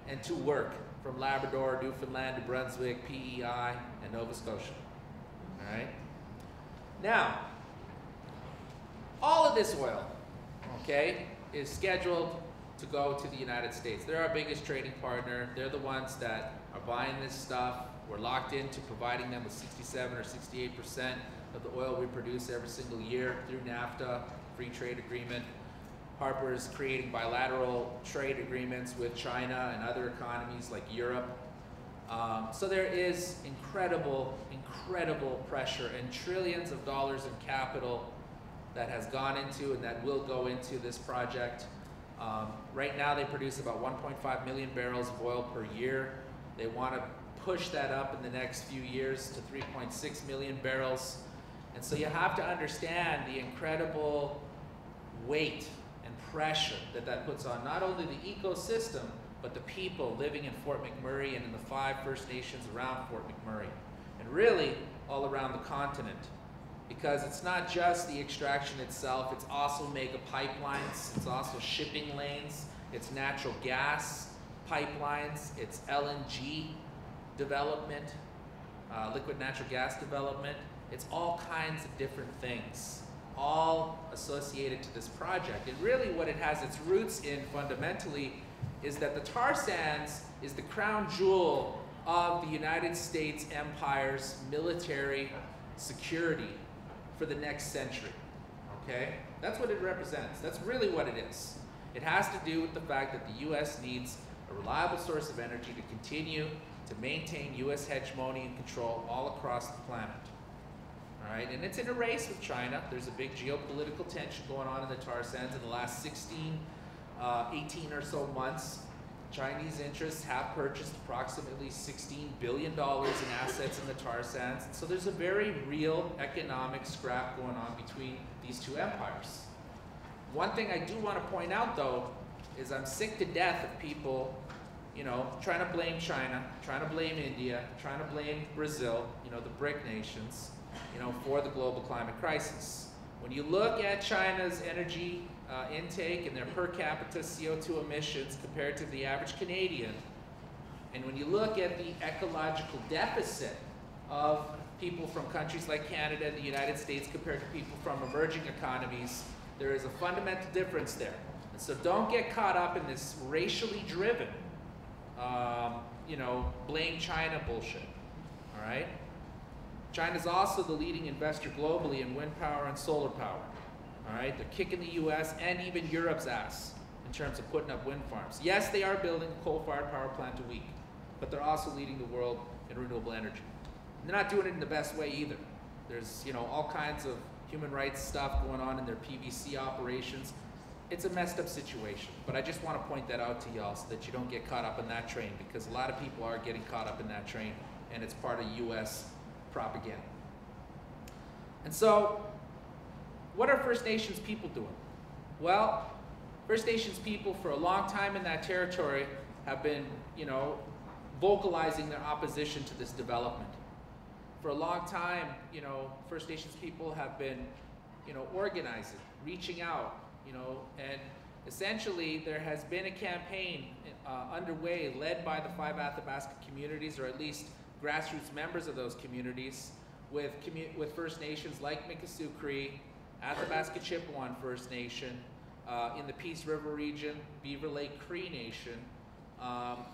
and to work from Labrador, Newfoundland, New Brunswick, PEI, and Nova Scotia. All right? Now, all of this oil, okay, is scheduled to go to the United States. They're our biggest trading partner. They're the ones that are buying this stuff. We're locked into providing them with 67 or 68% of the oil we produce every single year through NAFTA, free trade agreement. Harper is creating bilateral trade agreements with China and other economies like Europe. So there is incredible pressure and trillions of dollars in capital that has gone into and that will go into this project. Right now they produce about 1.5 million barrels of oil per year. They want to push that up in the next few years to 3.6 million barrels. And so you have to understand the incredible weight and pressure that that puts on not only the ecosystem, but the people living in Fort McMurray and in the 5 First Nations around Fort McMurray, and really all around the continent. Because it's not just the extraction itself, it's also mega pipelines, it's also shipping lanes, it's natural gas pipelines, it's LNG development, liquid natural gas development. It's all kinds of different things, all associated to this project. And really what it has its roots in fundamentally is that the tar sands is the crown jewel of the United States Empire's military security for the next century, okay? That's what it represents. That's really what it is. It has to do with the fact that the US needs a reliable source of energy to continue to maintain US hegemony and control all across the planet. All right, and it's in a race with China. There's a big geopolitical tension going on in the tar sands in the last 18 or so months. Chinese interests have purchased approximately $16 billion in assets in the tar sands. So there's a very real economic scrap going on between these two empires. One thing I do want to point out though, is I'm sick to death of people, you know, trying to blame China, trying to blame India, trying to blame Brazil, you know, the BRIC nations, you know, for the global climate crisis. When you look at China's energy intake and their per capita CO2 emissions compared to the average Canadian, and when you look at the ecological deficit of people from countries like Canada and the United States compared to people from emerging economies, there is a fundamental difference there. And so don't get caught up in this racially driven, you know, blame China bullshit, all right? China's also the leading investor globally in wind power and solar power. All right, they're kicking the US and even Europe's ass in terms of putting up wind farms. Yes, they are building a coal-fired power plant a week, but they're also leading the world in renewable energy. And they're not doing it in the best way either. There's, you know, all kinds of human rights stuff going on in their PVC operations. It's a messed up situation, but I just want to point that out to y'all so that you don't get caught up in that train, because a lot of people are getting caught up in that train, and it's part of US propaganda. And so, what are First Nations people doing? Well, First Nations people for a long time in that territory have been, you know, vocalizing their opposition to this development. For a long time, you know, First Nations people have been, you know, organizing, reaching out, you know, and essentially there has been a campaign underway led by the 5 Athabasca communities, or at least grassroots members of those communities, with First Nations like Mikisew Cree, Athabasca Chippewan First Nation, in the Peace River region, Beaver Lake Cree Nation,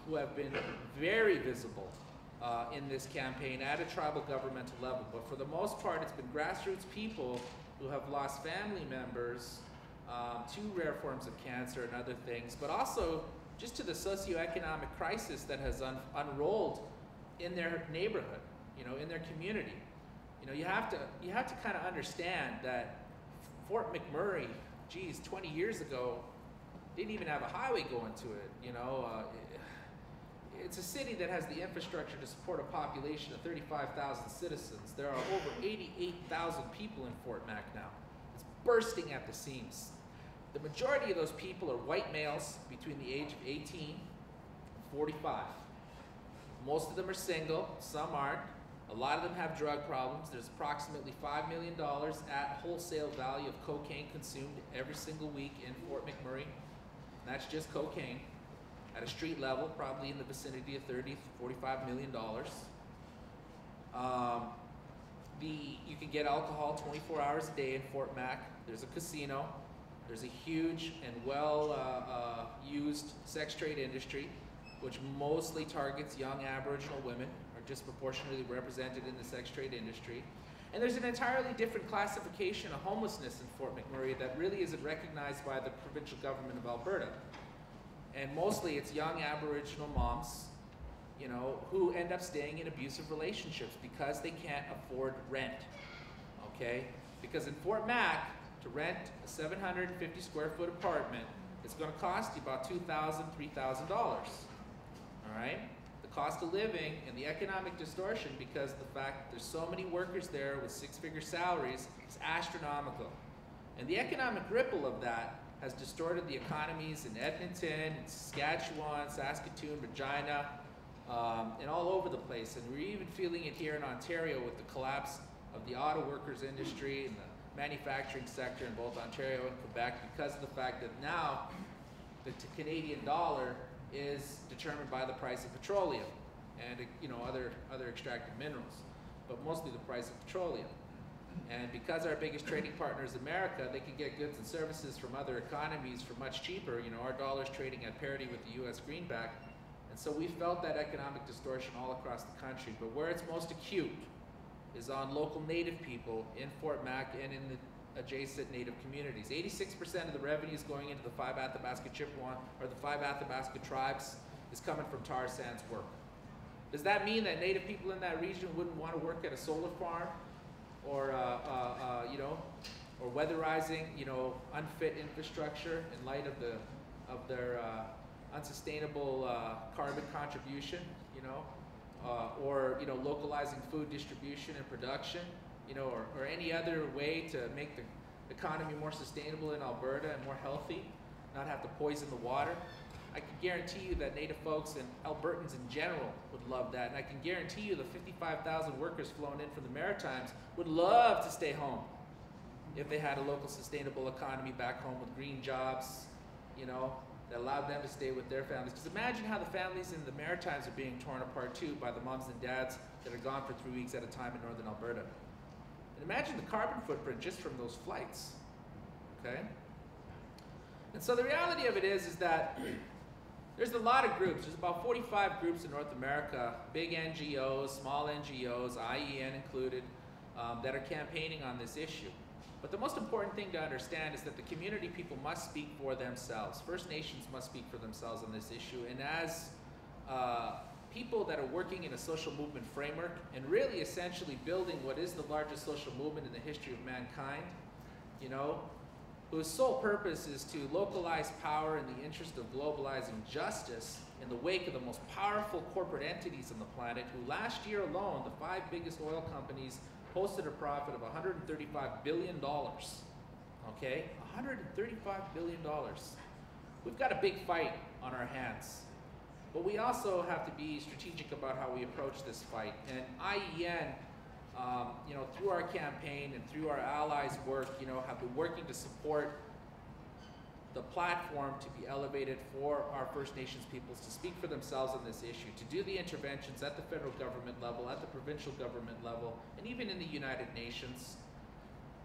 who have been very visible in this campaign at a tribal governmental level. But for the most part, it's been grassroots people who have lost family members to rare forms of cancer and other things, but also just to the socioeconomic crisis that has unrolled in their neighborhood, you know, in their community. You know, you have to kind of understand that Fort McMurray, geez, 20 years ago, didn't even have a highway going to it, you know. It's a city that has the infrastructure to support a population of 35,000 citizens. There are over 88,000 people in Fort Mac now. It's bursting at the seams. The majority of those people are white males between the age of 18 and 45. Most of them are single, some aren't. A lot of them have drug problems. There's approximately $5 million at wholesale value of cocaine consumed every single week in Fort McMurray. And that's just cocaine. at a street level, probably in the vicinity of $30 to $45 million. You can get alcohol 24 hours a day in Fort Mac. There's a casino. There's a huge and well-used sex trade industry, which mostly targets young Aboriginal women, are disproportionately represented in the sex trade industry. And there's an entirely different classification of homelessness in Fort McMurray that really isn't recognized by the provincial government of Alberta. And mostly it's young Aboriginal moms, you know, who end up staying in abusive relationships because they can't afford rent, okay? Because in Fort Mac, to rent a 750 square foot apartment, it's gonna cost you about $2,000, $3,000, all right? The cost of living and the economic distortion, because the fact there's so many workers there with six-figure salaries, is astronomical. And the economic ripple of that has distorted the economies in Edmonton, in Saskatchewan, Saskatoon, Regina, and all over the place. And we're even feeling it here in Ontario with the collapse of the auto workers industry and the manufacturing sector in both Ontario and Quebec, because of the fact that now the Canadian dollar is determined by the price of petroleum and, you know, other extracted minerals, but mostly the price of petroleum. And because our biggest trading partner is America, they can get goods and services from other economies for much cheaper. You know, our dollar's trading at parity with the US greenback. And so we felt that economic distortion all across the country. But where it's most acute is on local Native people in Fort Mac and in the adjacent Native communities. 86% of the revenues going into the 5 Athabasca Chippewa, or the 5 Athabasca tribes, is coming from tar sands work. Does that mean that Native people in that region wouldn't want to work at a solar farm, or you know, or weatherizing, you know, unfit infrastructure in light of their unsustainable carbon contribution, you know, or, you know, localizing food distribution and production, you know, or any other way to make the economy more sustainable in Alberta and more healthy, not have to poison the water? I can guarantee you that Native folks and Albertans in general would love that. And I can guarantee you the 55,000 workers flown in from the Maritimes would love to stay home if they had a local sustainable economy back home with green jobs, you know, that allowed them to stay with their families. Because imagine how the families in the Maritimes are being torn apart too by the moms and dads that are gone for 3 weeks at a time in northern Alberta. And imagine the carbon footprint just from those flights, okay? And so the reality of it is that there's a lot of groups. There's about 45 groups in North America, big NGOs, small NGOs, IEN included, that are campaigning on this issue. But the most important thing to understand is that the community people must speak for themselves. First Nations must speak for themselves on this issue. And as people that are working in a social movement framework and really essentially building what is the largest social movement in the history of mankind, you know, whose sole purpose is to localize power in the interest of globalizing justice in the wake of the most powerful corporate entities on the planet, who last year alone, the 5 biggest oil companies posted a profit of $135 billion, okay? $135 billion. We've got a big fight on our hands, but we also have to be strategic about how we approach this fight. And IEN, you know, through our campaign and through our allies' work, you know, have been working to support the platform to be elevated for our First Nations peoples to speak for themselves on this issue, to do the interventions at the federal government level, at the provincial government level, and even in the United Nations,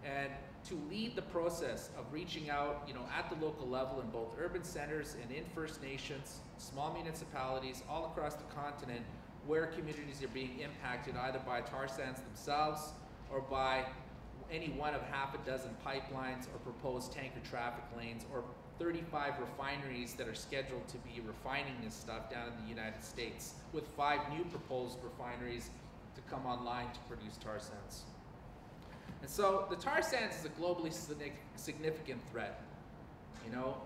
and to lead the process of reaching out, you know, at the local level in both urban centers and in First Nations, small municipalities all across the continent, where communities are being impacted either by tar sands themselves or by any one of half a dozen pipelines or proposed tanker traffic lanes or 35 refineries that are scheduled to be refining this stuff down in the United States, with 5 new proposed refineries to come online to produce tar sands. And so the tar sands is a globally significant threat. You know,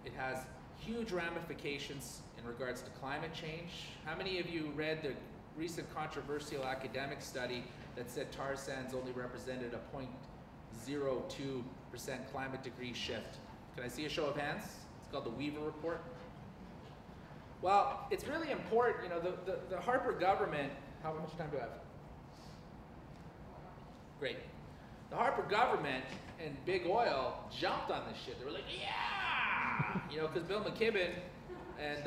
it has huge ramifications in regards to climate change. How many of you read the recent controversial academic study that said tar sands only represented a 0.02% climate degree shift? Can I see a show of hands? It's called the Weaver Report. Well, it's really important, you know, the Harper government, how much time do I have? Great. The Harper government and Big Oil jumped on this shit. They were like, yeah! You know, because Bill McKibben and